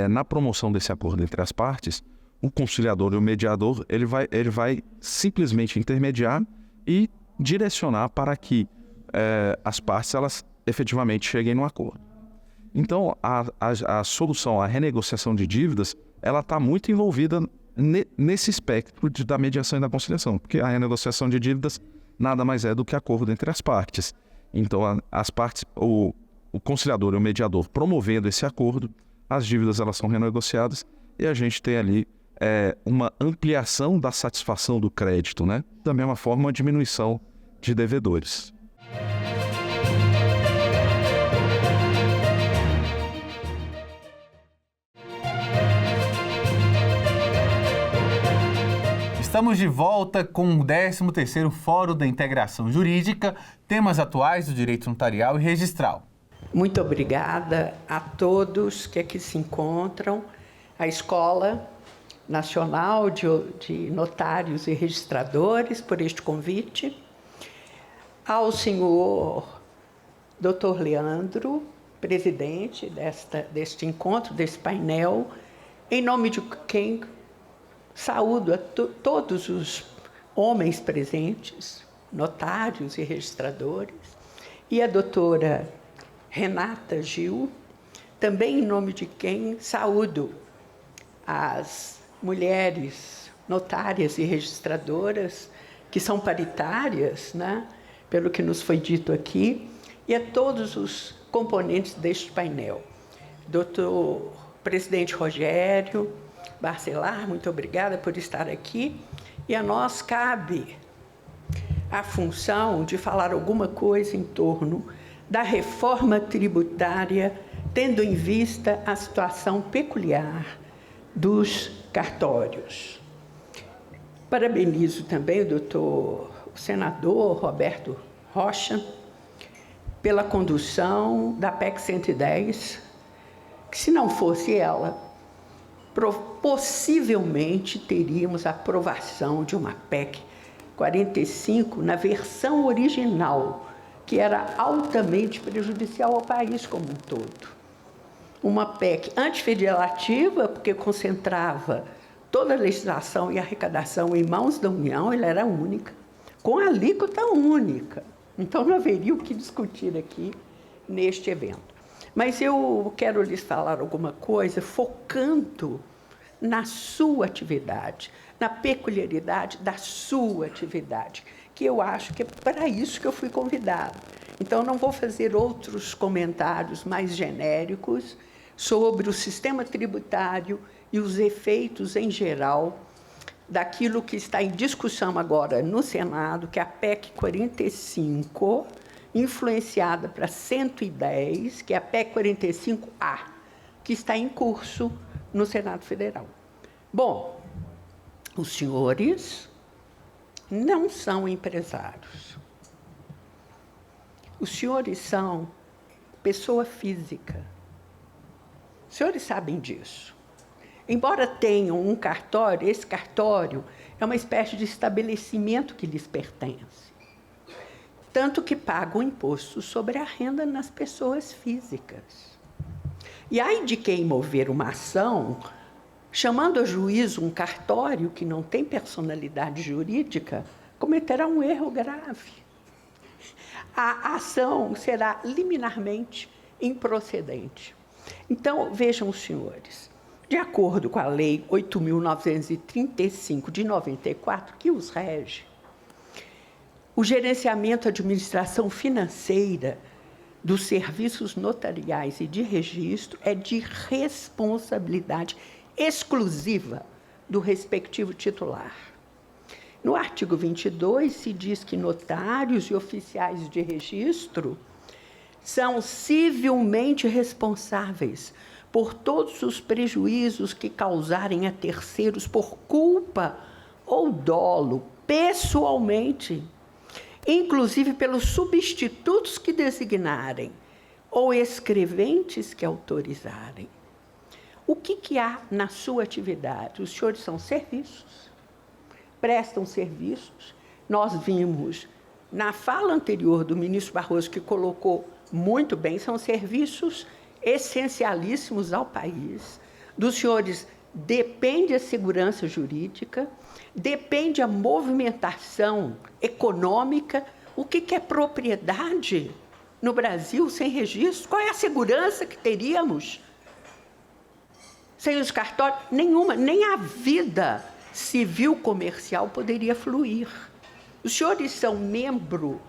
na promoção desse acordo entre as partes, o conciliador e o mediador ele vai simplesmente intermediar e direcionar para que as partes elas efetivamente cheguem no acordo. Então, a solução, a renegociação de dívidas, ela está muito envolvida nesse espectro da mediação e da conciliação, porque a renegociação de dívidas nada mais é do que acordo entre as partes. Então, as partes, o conciliador e o mediador promovendo esse acordo, as dívidas elas são renegociadas e a gente tem ali uma ampliação da satisfação do crédito, né? Da mesma forma, uma diminuição de devedores. Estamos de volta com o 13º Fórum da Integração Jurídica, temas atuais do direito notarial e registral. Muito obrigada a todos que aqui se encontram, a Escola Nacional de Notários e Registradores por este convite, ao senhor Dr. Leandro, presidente deste encontro, desse painel, em nome de quem saúdo a todos os homens presentes, notários e registradores, e a doutora Renata Gil, também em nome de quem saúdo as mulheres notárias e registradoras, que são paritárias, né, pelo que nos foi dito aqui, e a todos os componentes deste painel. Doutor Presidente Rogério Barcelar, muito obrigada por estar aqui. E a nós cabe a função de falar alguma coisa em torno da reforma tributária, tendo em vista a situação peculiar dos cartórios. Parabenizo também o senador Roberto Rocha pela condução da PEC 110, que, se não fosse ela, possivelmente teríamos a aprovação de uma PEC 45 na versão original, que era altamente prejudicial ao país como um todo. Uma PEC antifederativa, porque concentrava toda a legislação e arrecadação em mãos da União, ela era única, com alíquota única. Então, não haveria o que discutir aqui neste evento. Mas eu quero lhes falar alguma coisa focando na sua atividade, na peculiaridade da sua atividade, que eu acho que é para isso que eu fui convidada. Então, não vou fazer outros comentários mais genéricos sobre o sistema tributário e os efeitos em geral daquilo que está em discussão agora no Senado, que é a PEC 45, influenciada para 110, que é a PEC 45A, que está em curso no Senado Federal. Bom, os senhores não são empresários. Os senhores são pessoa física. Os senhores sabem disso. Embora tenham um cartório, esse cartório é uma espécie de estabelecimento que lhes pertence. Tanto que pagam imposto sobre a renda nas pessoas físicas. E ai de quem mover uma ação, chamando a juízo um cartório que não tem personalidade jurídica, cometerá um erro grave. A ação será liminarmente improcedente. Então, vejam os senhores, de acordo com a Lei 8.935 de 94, que os rege, o gerenciamento e administração financeira dos serviços notariais e de registro é de responsabilidade exclusiva do respectivo titular. No artigo 22, se diz que notários e oficiais de registro são civilmente responsáveis por todos os prejuízos que causarem a terceiros por culpa ou dolo, pessoalmente, inclusive pelos substitutos que designarem ou escreventes que autorizarem. O que há na sua atividade? Os senhores são serviços, prestam serviços. Nós vimos, na fala anterior do ministro Barroso, que colocou muito bem, são serviços essencialíssimos ao país. Dos senhores depende a segurança jurídica, depende a movimentação econômica. O que é propriedade no Brasil sem registro? Qual é a segurança que teríamos sem os cartórios? Nenhuma, nem a vida civil comercial poderia fluir. Os senhores são membro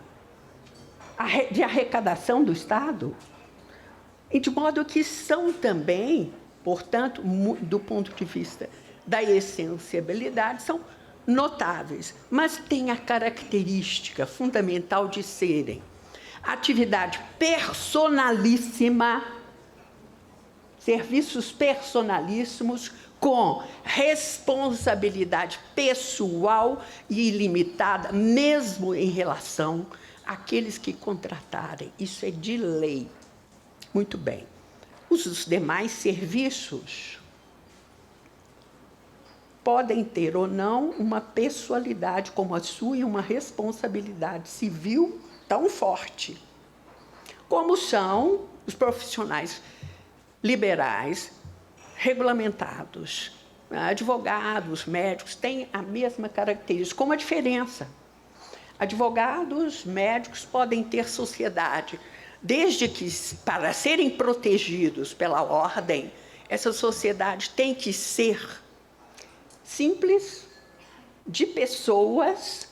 de arrecadação do Estado, e de modo que são também, portanto, do ponto de vista da essenciabilidade, são notáveis, mas têm a característica fundamental de serem atividade personalíssima, serviços personalíssimos, com responsabilidade pessoal e ilimitada, mesmo em relação àqueles que contratarem. Isso é de lei. Muito bem. Os demais serviços podem ter ou não uma pessoalidade como a sua e uma responsabilidade civil tão forte, como são os profissionais liberais, regulamentados, advogados, médicos, têm a mesma característica, com uma diferença. Advogados, médicos podem ter sociedade, desde que, para serem protegidos pela ordem, essa sociedade tem que ser simples, de pessoas,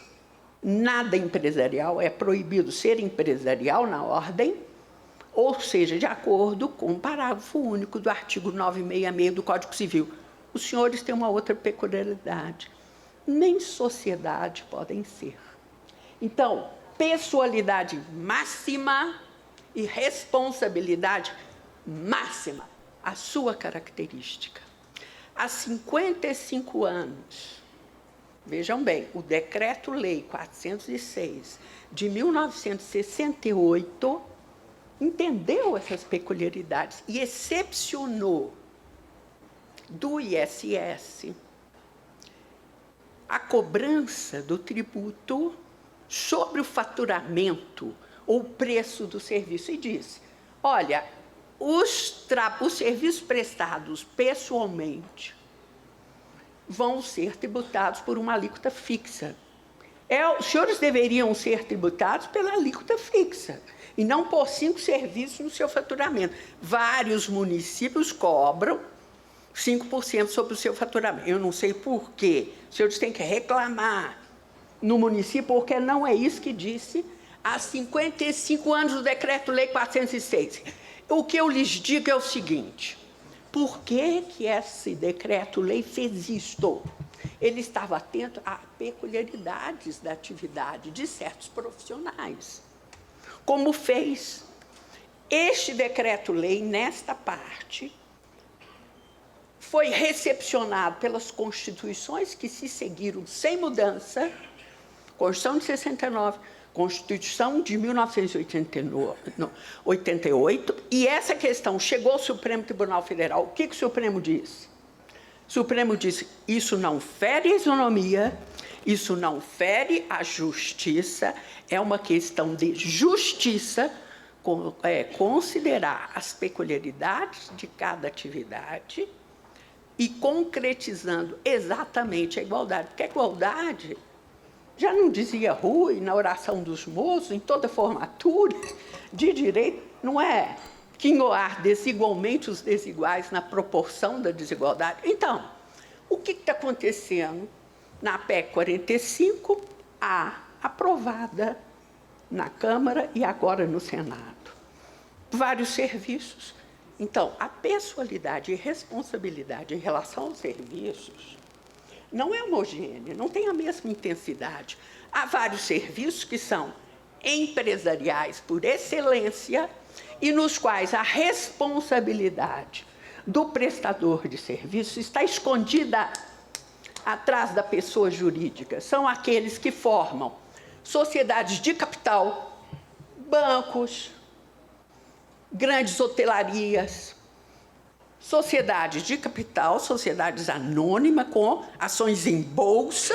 nada empresarial, é proibido ser empresarial na ordem, ou seja, de acordo com o parágrafo único do artigo 966 do Código Civil. Os senhores têm uma outra peculiaridade. Nem sociedade podem ser. Então, pessoalidade máxima e responsabilidade máxima, a sua característica. Há 55 anos, vejam bem, o Decreto-Lei 406 de 1968 entendeu essas peculiaridades e excepcionou do ISS a cobrança do tributo sobre o faturamento ou preço do serviço. E disse, olha, os serviços prestados pessoalmente vão ser tributados por uma alíquota fixa. Os senhores deveriam ser tributados pela alíquota fixa e não por 5 serviços no seu faturamento. Vários municípios cobram 5% sobre o seu faturamento. Eu não sei por quê. Os senhores têm que reclamar no município, porque não é isso que disse há 55 anos o Decreto-Lei 406. O que eu lhes digo é o seguinte, por que esse Decreto-Lei fez isto? Ele estava atento a peculiaridades da atividade de certos profissionais. Como fez este Decreto-Lei, nesta parte, foi recepcionado pelas constituições que se seguiram sem mudança, Constituição de 69, Constituição de 1988, e essa questão chegou ao Supremo Tribunal Federal. O que o Supremo disse? O Supremo disse, isso não fere a isonomia, isso não fere a justiça, é uma questão de justiça, considerar as peculiaridades de cada atividade e concretizando exatamente a igualdade. Porque a igualdade, já não dizia Rui, na oração dos moços, em toda formatura de direito, não é quinhoar desigualmente os desiguais na proporção da desigualdade. Então, o que está acontecendo na PEC 45, aprovada na Câmara e agora no Senado? Vários serviços. Então, a pessoalidade e responsabilidade em relação aos serviços não é homogênea, não tem a mesma intensidade. Há vários serviços que são empresariais por excelência e nos quais a responsabilidade do prestador de serviço está escondida atrás da pessoa jurídica. São aqueles que formam sociedades de capital, bancos, grandes hotelarias, sociedades de capital, sociedades anônimas com ações em bolsa.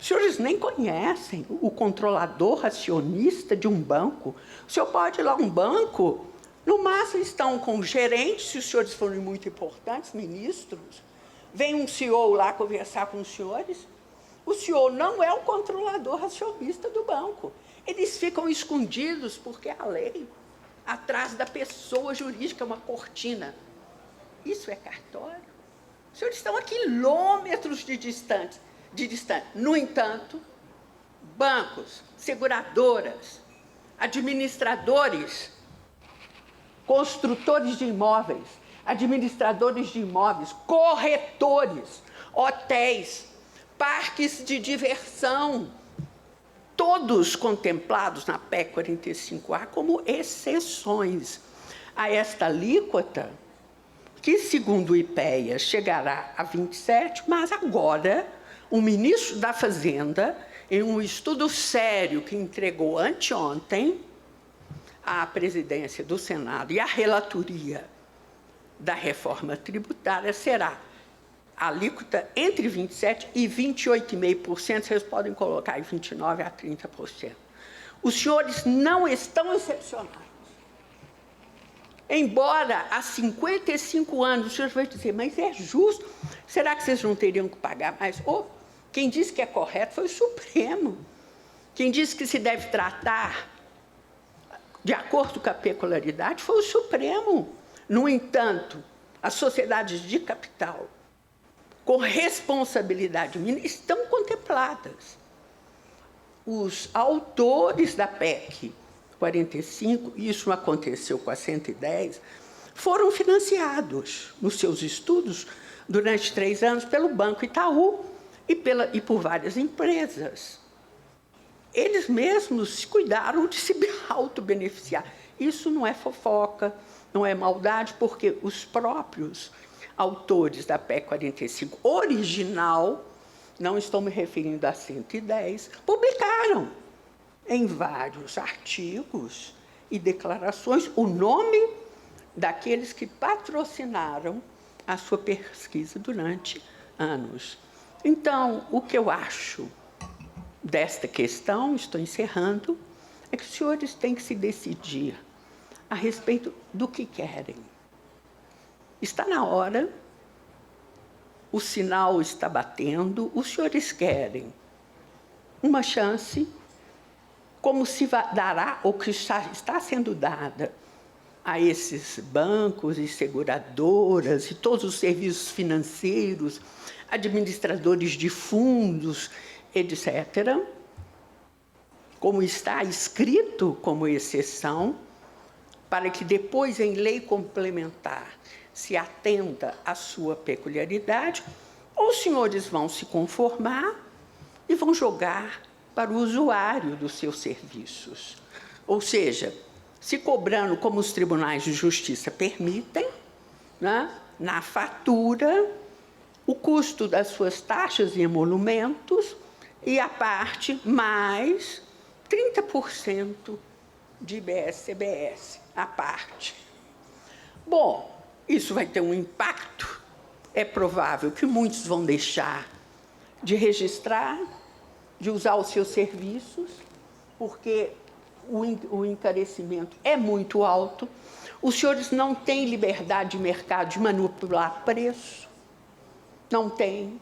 Os senhores nem conhecem o controlador acionista de um banco. O senhor pode ir lá a um banco, no máximo estão com gerentes, se os senhores forem muito importantes, ministros, vem um CEO lá conversar com os senhores. O senhor não é o controlador acionista do banco. Eles ficam escondidos porque a lei, atrás da pessoa jurídica, uma cortina. Isso é cartório? Os senhores estão a quilômetros de distância. No entanto, bancos, seguradoras, administradores, construtores de imóveis, administradores de imóveis, corretores, hotéis, parques de diversão, todos contemplados na PEC 45A como exceções a esta alíquota, que, segundo o IPEA, chegará a 27%, mas agora o ministro da Fazenda, em um estudo sério que entregou anteontem à presidência do Senado e à relatoria da reforma tributária, será a alíquota entre 27% e 28,5%, vocês podem colocar em 29% a 30%. Os senhores não estão excepcionados. Embora há 55 anos, o senhor vai dizer, mas é justo? Será que vocês não teriam que pagar mais? Quem disse que é correto foi o Supremo. Quem disse que se deve tratar de acordo com a peculiaridade foi o Supremo. No entanto, as sociedades de capital, com responsabilidade mínima, estão contempladas. Os autores da PEC 45, isso não aconteceu com a 110, foram financiados nos seus estudos durante 3 anos pelo Banco Itaú e por várias empresas. Eles mesmos cuidaram de se autobeneficiar. Isso não é fofoca, não é maldade, porque os próprios autores da PEC 45 original, não estou me referindo a 110, publicaram em vários artigos e declarações o nome daqueles que patrocinaram a sua pesquisa durante anos. Então, o que eu acho desta questão, estou encerrando, é que os senhores têm que se decidir a respeito do que querem. Está na hora, o sinal está batendo, os senhores querem uma chance, como se dará, ou que está sendo dada a esses bancos e seguradoras e todos os serviços financeiros, administradores de fundos, etc., como está escrito como exceção, para que depois, em lei complementar, se atenda à sua peculiaridade, ou os senhores vão se conformar e vão jogar para o usuário dos seus serviços. Ou seja, se cobrando como os tribunais de justiça permitem, né, na fatura, o custo das suas taxas e emolumentos e a parte mais 30% de IBS-CBS, a parte. Bom, isso vai ter um impacto. É provável que muitos vão deixar de registrar, de usar os seus serviços, porque o encarecimento é muito alto. Os senhores não têm liberdade de mercado de manipular preço. Não têm.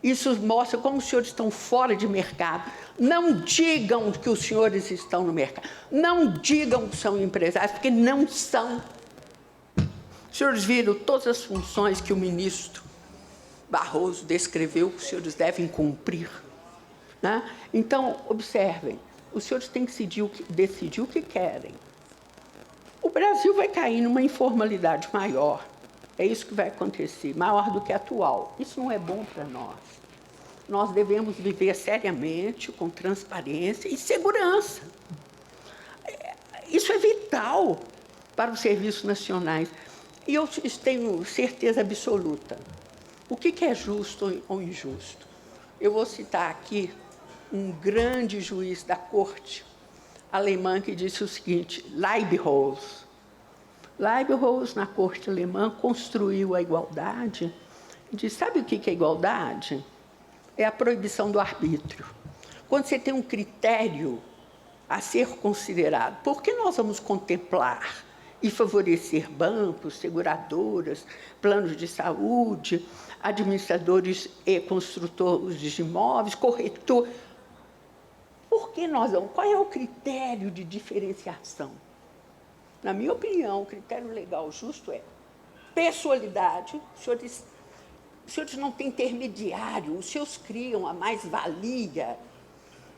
Isso mostra como os senhores estão fora de mercado. Não digam que os senhores estão no mercado. Não digam que são empresários, porque não são. Os senhores viram todas as funções que o ministro Barroso descreveu que os senhores devem cumprir, né? Então, observem, os senhores têm que decidir o que querem. O Brasil vai cair numa informalidade maior. É isso que vai acontecer, maior do que a atual. Isso não é bom para nós. Nós devemos viver seriamente, com transparência e segurança. Isso é vital para os serviços nacionais. E eu tenho certeza absoluta. O que é justo ou injusto? Eu vou citar aqui um grande juiz da corte alemã que disse o seguinte, Leibniz. Leibniz, na corte alemã, construiu a igualdade e disse, sabe o que é igualdade? É a proibição do arbítrio. Quando você tem um critério a ser considerado, por que nós vamos contemplar e favorecer bancos, seguradoras, planos de saúde, administradores e construtores de imóveis, corretor? Por que nós vamos? Qual é o critério de diferenciação? Na minha opinião, o critério legal justo é pessoalidade. Os senhores não têm intermediário, os senhores criam a mais-valia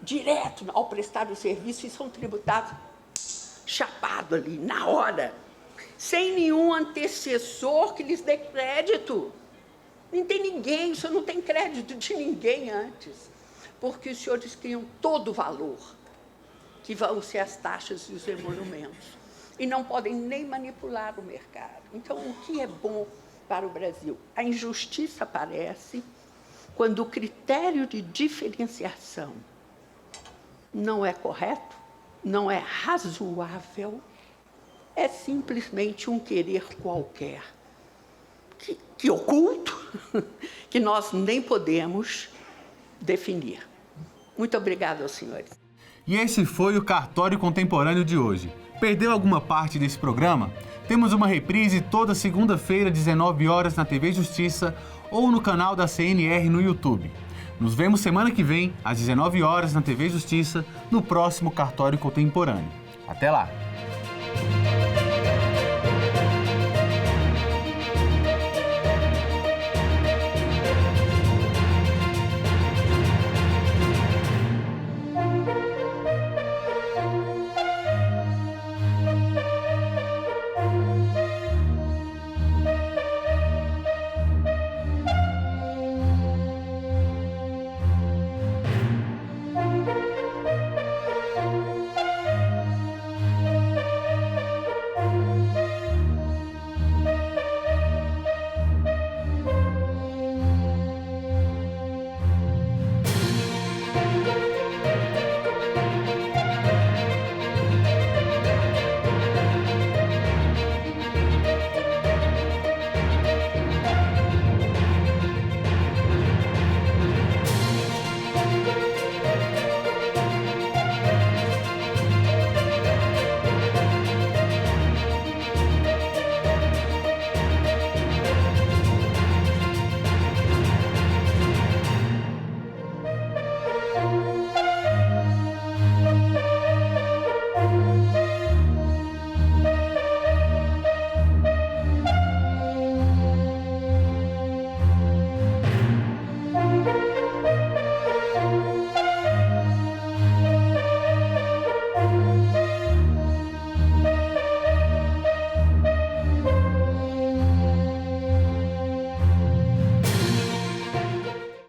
direto ao prestar o serviço e são tributados chapado ali, na hora, sem nenhum antecessor que lhes dê crédito. Não tem ninguém, o senhor não tem crédito de ninguém antes, porque os senhores criam todo o valor, que vão ser as taxas e os emolumentos, e não podem nem manipular o mercado. Então, o que é bom para o Brasil? A injustiça aparece quando o critério de diferenciação não é correto, não é razoável, é simplesmente um querer qualquer, que oculto, que nós nem podemos definir. Muito obrigada aos senhores. E esse foi o Cartório Contemporâneo de hoje. Perdeu alguma parte desse programa? Temos uma reprise toda segunda-feira, 19 horas, na TV Justiça ou no canal da CNR no YouTube. Nos vemos semana que vem, às 19 horas, na TV Justiça, no próximo Cartório Contemporâneo. Até lá!